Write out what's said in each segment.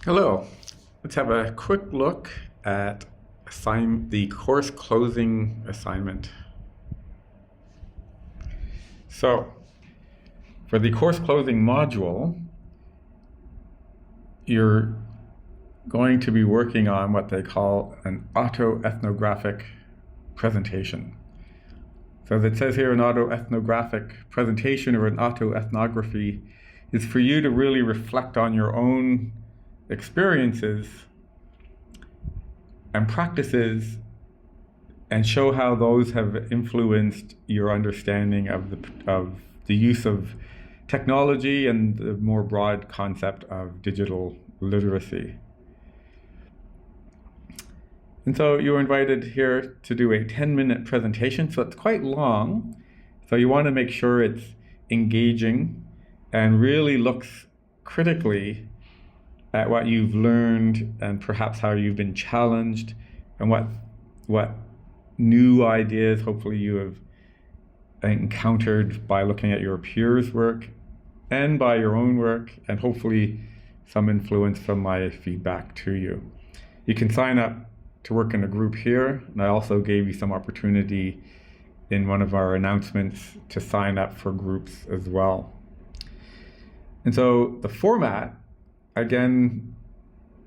Hello. Let's have a quick look at the course closing assignment. So, for the course closing module, you're going to be working on what they call an autoethnographic presentation. So as it says here, an autoethnographic presentation or an autoethnography is for you to really reflect on your own experiences and practices and show how those have influenced your understanding of the use of technology and the more broad concept of digital literacy. And so you were invited here to do a 10-minute presentation, so it's quite long. So you want to make sure it's engaging and really looks critically at what you've learned and perhaps how you've been challenged and what new ideas hopefully you have encountered by looking at your peers' work and by your own work, and hopefully some influence from my feedback to you. You can sign up to work in a group here, and I also gave you some opportunity in one of our announcements to sign up for groups as well. And so the format, again,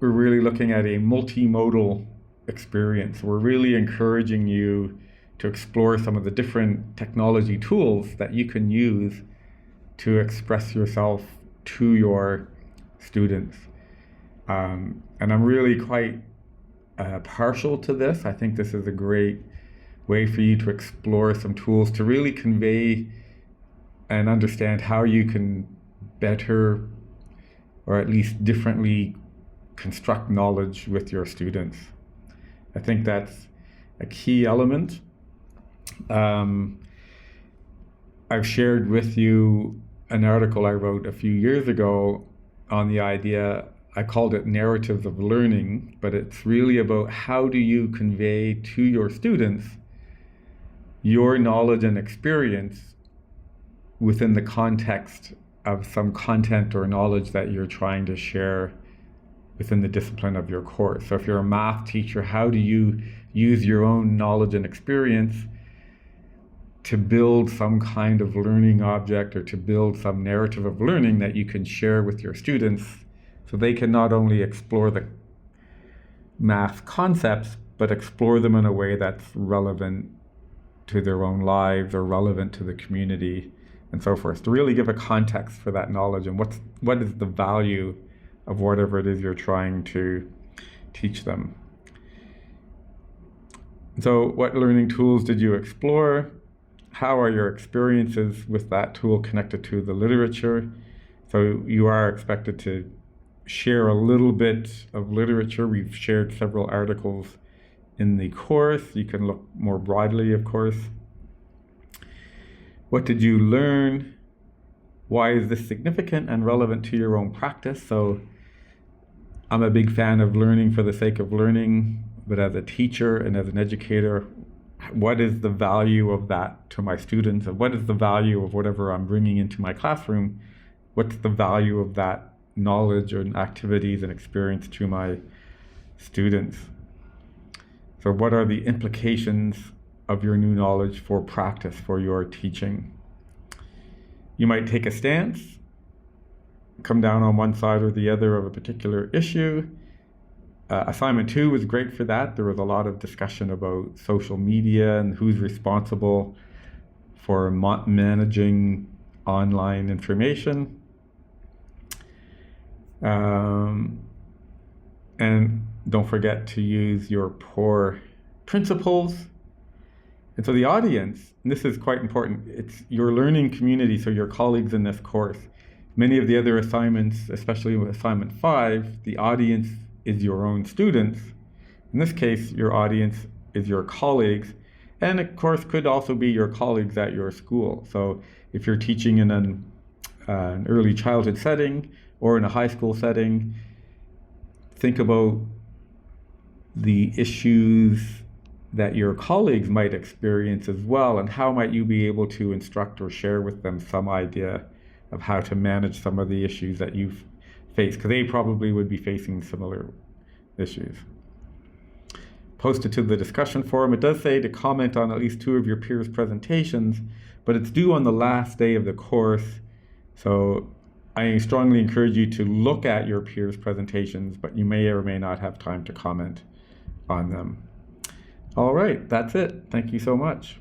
we're really looking at a multimodal experience. We're really encouraging you to explore some of the different technology tools that you can use to express yourself to your students. And I'm really quite partial to this. I think this is a great way for you to explore some tools to really convey and understand how you can better or at least differently construct knowledge with your students. I think that's a key element. I've shared with you an article I wrote a few years ago on the idea, I called it narratives of learning, but it's really about how do you convey to your students your knowledge and experience within the context of some content or knowledge that you're trying to share within the discipline of your course. So if you're a math teacher, how do you use your own knowledge and experience to build some kind of learning object or to build some narrative of learning that you can share with your students so they can not only explore the math concepts, but explore them in a way that's relevant to their own lives or relevant to the community and so forth, to really give a context for that knowledge and what is the value of whatever it is you're trying to teach them. So what learning tools did you explore? How are your experiences with that tool connected to the literature? So you are expected to share a little bit of literature. We've shared several articles in the course. You can look more broadly, of course. What did you learn? Why is this significant and relevant to your own practice? So I'm a big fan of learning for the sake of learning, but as a teacher and as an educator, what is the value of that to my students? And what is the value of whatever I'm bringing into my classroom? What's the value of that knowledge and activities and experience to my students? So what are the implications of your new knowledge for practice, for your teaching? You might take a stance, come down on one side or the other of a particular issue. Assignment 2 was great for that. There was a lot of discussion about social media and who's responsible for managing online information. And don't forget to use your POUR principles. And so the audience, and this is quite important, it's your learning community, so your colleagues in this course. Many of the other assignments, especially with assignment 5, the audience is your own students. In this case, your audience is your colleagues, and of course could also be your colleagues at your school. So if you're teaching in an early childhood setting or in a high school setting, think about the issues that your colleagues might experience as well, and how might you be able to instruct or share with them some idea of how to manage some of the issues that you've face, because they probably would be facing similar issues. Post it to the discussion forum. It does say to comment on at least 2 of your peers' presentations, but it's due on the last day of the course. So I strongly encourage you to look at your peers' presentations, but you may or may not have time to comment on them. All right, that's it. Thank you so much.